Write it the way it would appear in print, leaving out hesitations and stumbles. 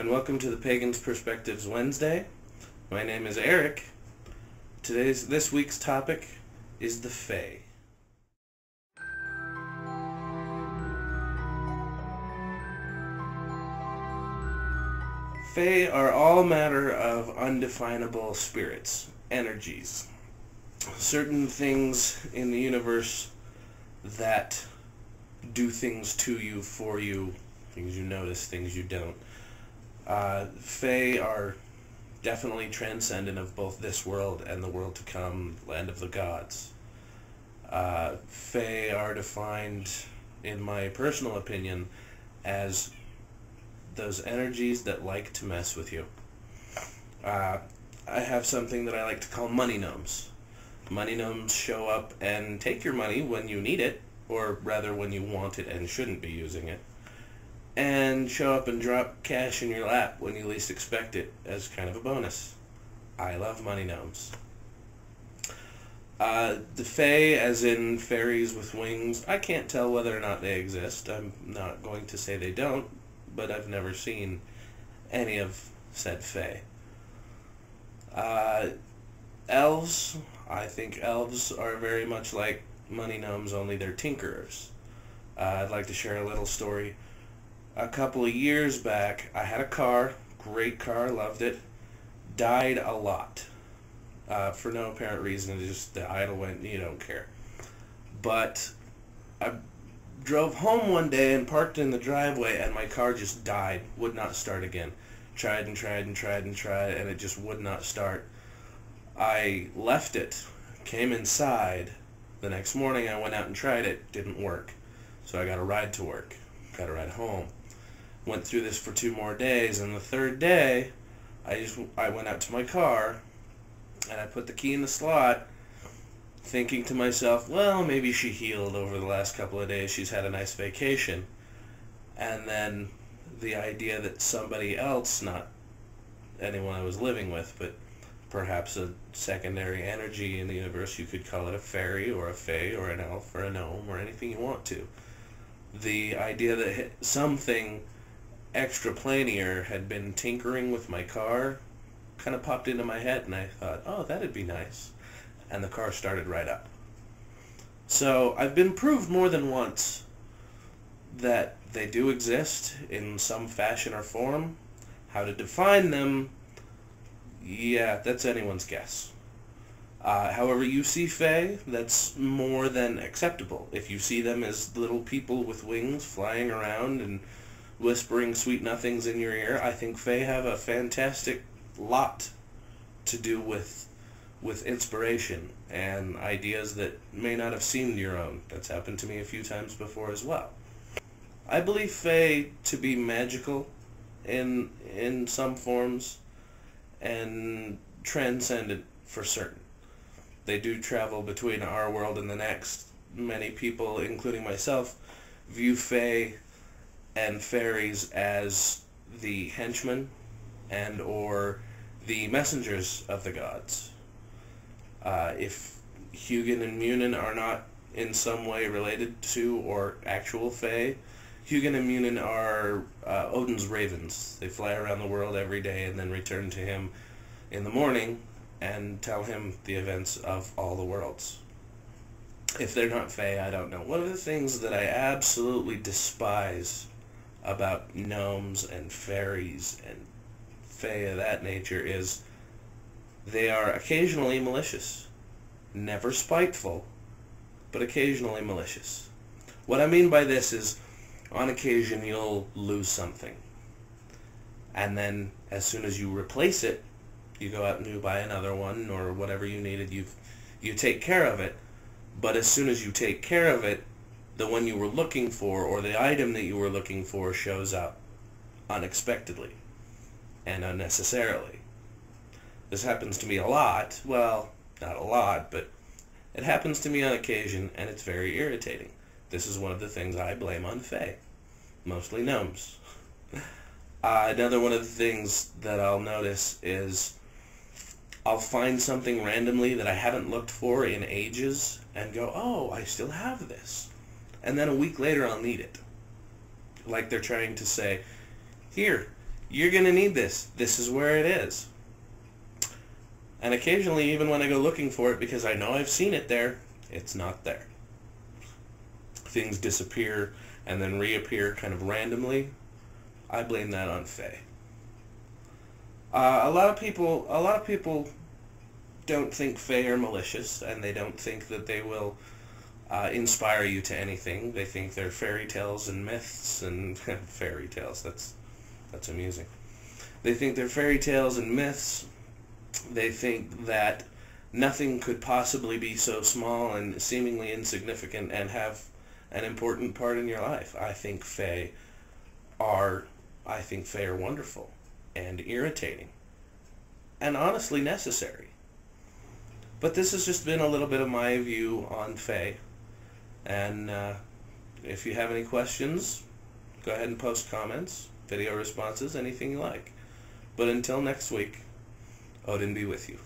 and welcome to the Pagan's Perspectives Wednesday. My name is Eric. This week's topic is the fae. Fae are all matter of undefinable spirits, energies, certain things in the universe that do things to you, for you, things you notice, things you don't. Fae are definitely transcendent of both this world and the world to come, land of the gods. Fae are defined, in my personal opinion, as those energies that like to mess with you. I have something that I like to call money gnomes. Money gnomes show up and take your money when you need it, or rather when you want it and shouldn't be using it, and show up and drop cash in your lap when you least expect it as kind of a bonus. I love money gnomes. The fae, as in fairies with wings, I can't tell whether or not they exist. I'm not going to say they don't, but I've never seen any of said fae. Elves, I think elves are very much like money gnomes, only they're tinkerers. I'd like to share a little story. A couple of years back, I had a car, great car, loved it, died a lot. For no apparent reason, just the idle went, you don't care. But I drove home one day and parked in the driveway, and my car just died, would not start again. Tried and tried and tried and tried, and it just would not start. I left it, came inside. The next morning I went out and tried it, didn't work. So I got a ride to work, got a ride home. Went through this for 2 more days, and the third day I went out to my car and I put the key in the slot, thinking to myself, well, maybe she healed over the last couple of days, she's had a nice vacation. And then the idea that somebody else, not anyone I was living with, but perhaps a secondary energy in the universe, you could call it a fairy or a fae or an elf or a gnome or anything you want to. The idea that something extraplanier had been tinkering with my car kind of popped into my head, and I thought, oh, that'd be nice. And the car started right up. So I've been proved more than once that they do exist in some fashion or form. How to define them, yeah, that's anyone's guess. However you see fae, that's more than acceptable. If you see them as little people with wings flying around and whispering sweet nothings in your ear, I think fae have a fantastic lot to do with inspiration and ideas that may not have seemed your own. That's happened to me a few times before as well. I believe fae to be magical in some forms and transcendent for certain. They do travel between our world and the next. Many people, including myself, view fae and fairies as the henchmen and or the messengers of the gods. If Hugin and Munin are not in some way related to or actual fae, Hugin and Munin are Odin's ravens. They fly around the world every day and then return to him in the morning and tell him the events of all the worlds. If they're not fae, I don't know. One of the things that I absolutely despise about gnomes and fairies and fae of that nature is they are occasionally malicious. Never spiteful, but occasionally malicious. What I mean by this is, on occasion you'll lose something, and then as soon as you replace it, you go out and you buy another one or whatever you needed, you take care of it. But as soon as you take care of it, the one you were looking for or the item that you were looking for shows up unexpectedly and unnecessarily. This happens to me a lot. Well, not a lot, but it happens to me on occasion, and it's very irritating. This is one of the things I blame on fae, mostly gnomes. Another one of the things that I'll notice is I'll find something randomly that I haven't looked for in ages and go, oh, I still have this. And then a week later I'll need it. Like they're trying to say, here, You're going to need this. This is where it is. And occasionally, even when I go looking for it, because I know I've seen it there, it's not there. Things disappear and then reappear kind of randomly. I blame that on fae. A lot of people don't think fae are malicious, and they don't think that they will inspire you to anything. They think they're fairy tales and myths and fairy tales. That's amusing. They think they're fairy tales and myths. They think that nothing could possibly be so small and seemingly insignificant and have an important part in your life. I think fae are wonderful and irritating and honestly necessary. But this has just been a little bit of my view on fae. And if you have any questions, go ahead and post comments, video responses, anything you like. But until next week, Odin be with you.